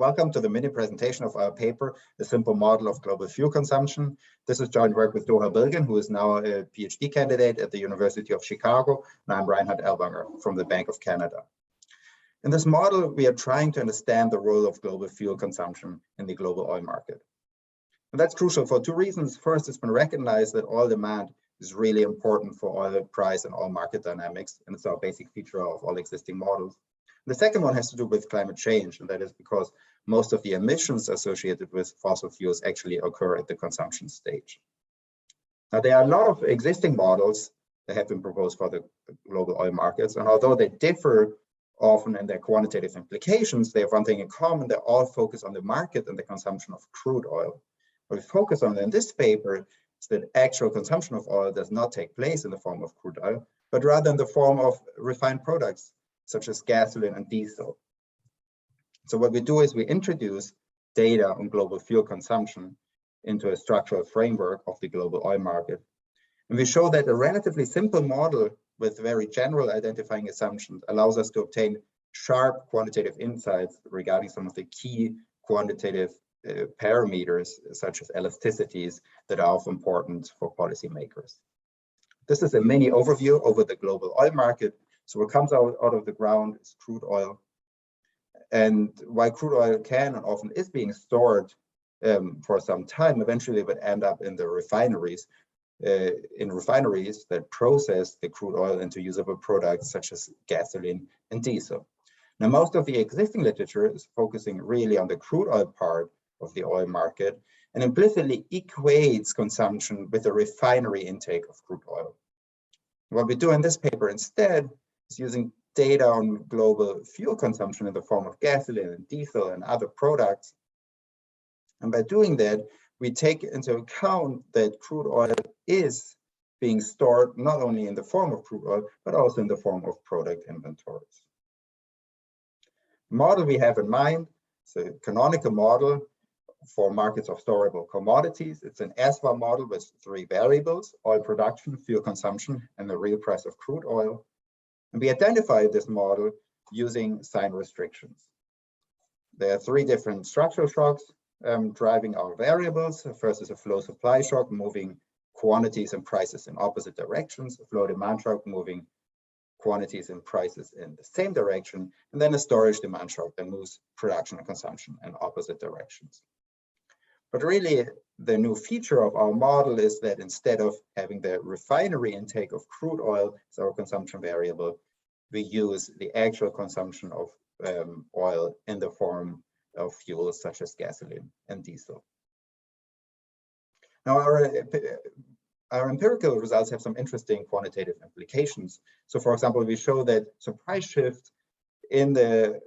Welcome to the mini presentation of our paper, A Simple Model of Global Fuel Consumption. This is joint work with Doha Bilgin, who is now a PhD candidate at the University of Chicago, and I'm Reinhard Ellwanger from the Bank of Canada. In this model, we are trying to understand the role of global fuel consumption in the global oil market. And that's crucial for two reasons. First, it's been recognized that oil demand is really important for oil price and oil market dynamics, and it's our basic feature of all existing models. The second one has to do with climate change, and that is because most of the emissions associated with fossil fuels actually occur at the consumption stage. Now, there are a lot of existing models that have been proposed for the global oil markets, and although they differ often in their quantitative implications, they have one thing in common: they all focus on the market and the consumption of crude oil. What we focus on in this paper is that actual consumption of oil does not take place in the form of crude oil, but rather in the form of refined products, such as gasoline and diesel. So what we do is we introduce data on global fuel consumption into a structural framework of the global oil market. And we show that a relatively simple model with very general identifying assumptions allows us to obtain sharp quantitative insights regarding some of the key quantitative parameters, such as elasticities, that are of importance for policymakers. This is a mini overview over the global oil market. So what comes out of the ground is crude oil. And while crude oil can and often is being stored for some time, eventually it would end up in the refineries, that process the crude oil into usable products such as gasoline and diesel. Now, most of the existing literature is focusing really on the crude oil part of the oil market and implicitly equates consumption with the refinery intake of crude oil. What we do in this paper instead is using data on global fuel consumption in the form of gasoline and diesel and other products. And by doing that, we take into account that crude oil is being stored not only in the form of crude oil, but also in the form of product inventories. The model we have in mind is a canonical model for markets of storable commodities. It's an ESVA model with three variables: oil production, fuel consumption, and the real price of crude oil. And we identified this model using sign restrictions. There are three different structural shocks driving our variables. First is a flow supply shock, moving quantities and prices in opposite directions, a flow demand shock, moving quantities and prices in the same direction, and then a storage demand shock that moves production and consumption in opposite directions. But really, the new feature of our model is that instead of having the refinery intake of crude oil as our consumption variable, we use the actual consumption of oil in the form of fuels such as gasoline and diesel. Now, our empirical results have some interesting quantitative implications. So, for example, we show that supply shift in the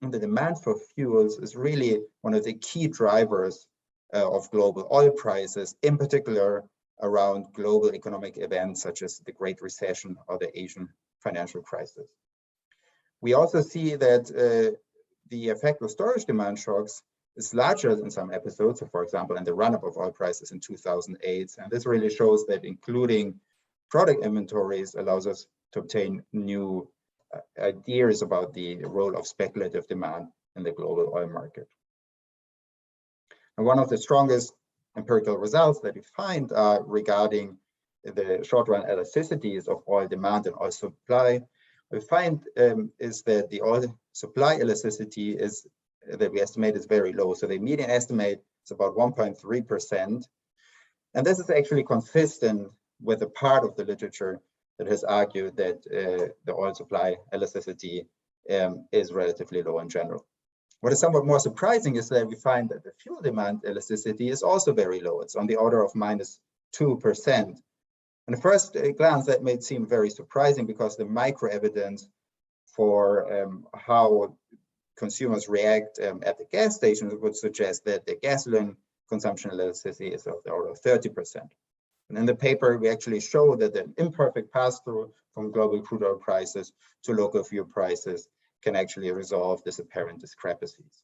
demand for fuels is really one of the key drivers of global oil prices, in particular around global economic events such as the Great Recession or the Asian financial crisis. We also see that the effect of storage demand shocks is larger in some episodes. So, for example, in the run-up of oil prices in 2008, and this really shows that including product inventories allows us to obtain new ideas about the role of speculative demand in the global oil market. And one of the strongest empirical results that we find are regarding the short-run elasticities of oil demand and oil supply. We find is that the oil supply elasticity that we estimate is very low. So the median estimate is about 1.3%. And this is actually consistent with a part of the literature that has argued that the oil supply elasticity is relatively low in general. What is somewhat more surprising is that we find that the fuel demand elasticity is also very low. It's on the order of -2%. And at first glance, that may seem very surprising because the micro evidence for how consumers react at the gas stations would suggest that the gasoline consumption elasticity is of the order of 30%. And in the paper, we actually show that an imperfect pass-through from global crude oil prices to local fuel prices can actually resolve this apparent discrepancies.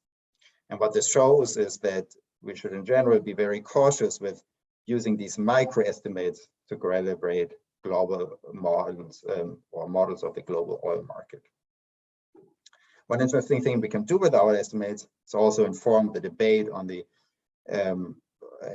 And what this shows is that we should in general be very cautious with using these micro estimates to calibrate global models or models of the global oil market. One interesting thing we can do with our estimates is also inform the debate on the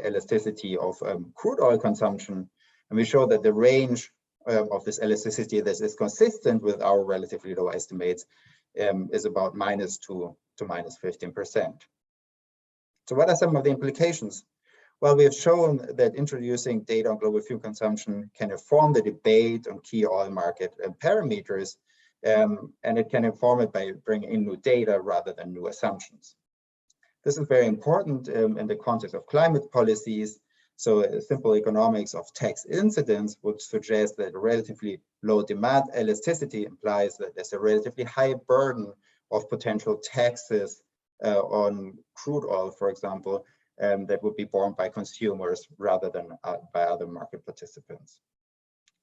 elasticity of crude oil consumption. And we show that the range of this elasticity that is consistent with our relatively low estimates is about -2 to -15%. So what are some of the implications? Well, we have shown that introducing data on global fuel consumption can inform the debate on key oil market parameters, and it can inform it by bringing in new data rather than new assumptions. This is very important in the context of climate policies. So simple economics of tax incidence would suggest that a relatively low demand elasticity implies that there's a relatively high burden of potential taxes on crude oil, for example, that would be borne by consumers rather than by other market participants.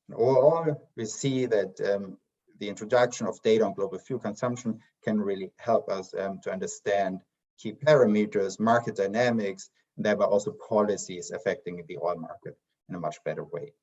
And overall, we see that the introduction of data on global fuel consumption can really help us to understand key parameters, market dynamics, and thereby also policies affecting the oil market in a much better way.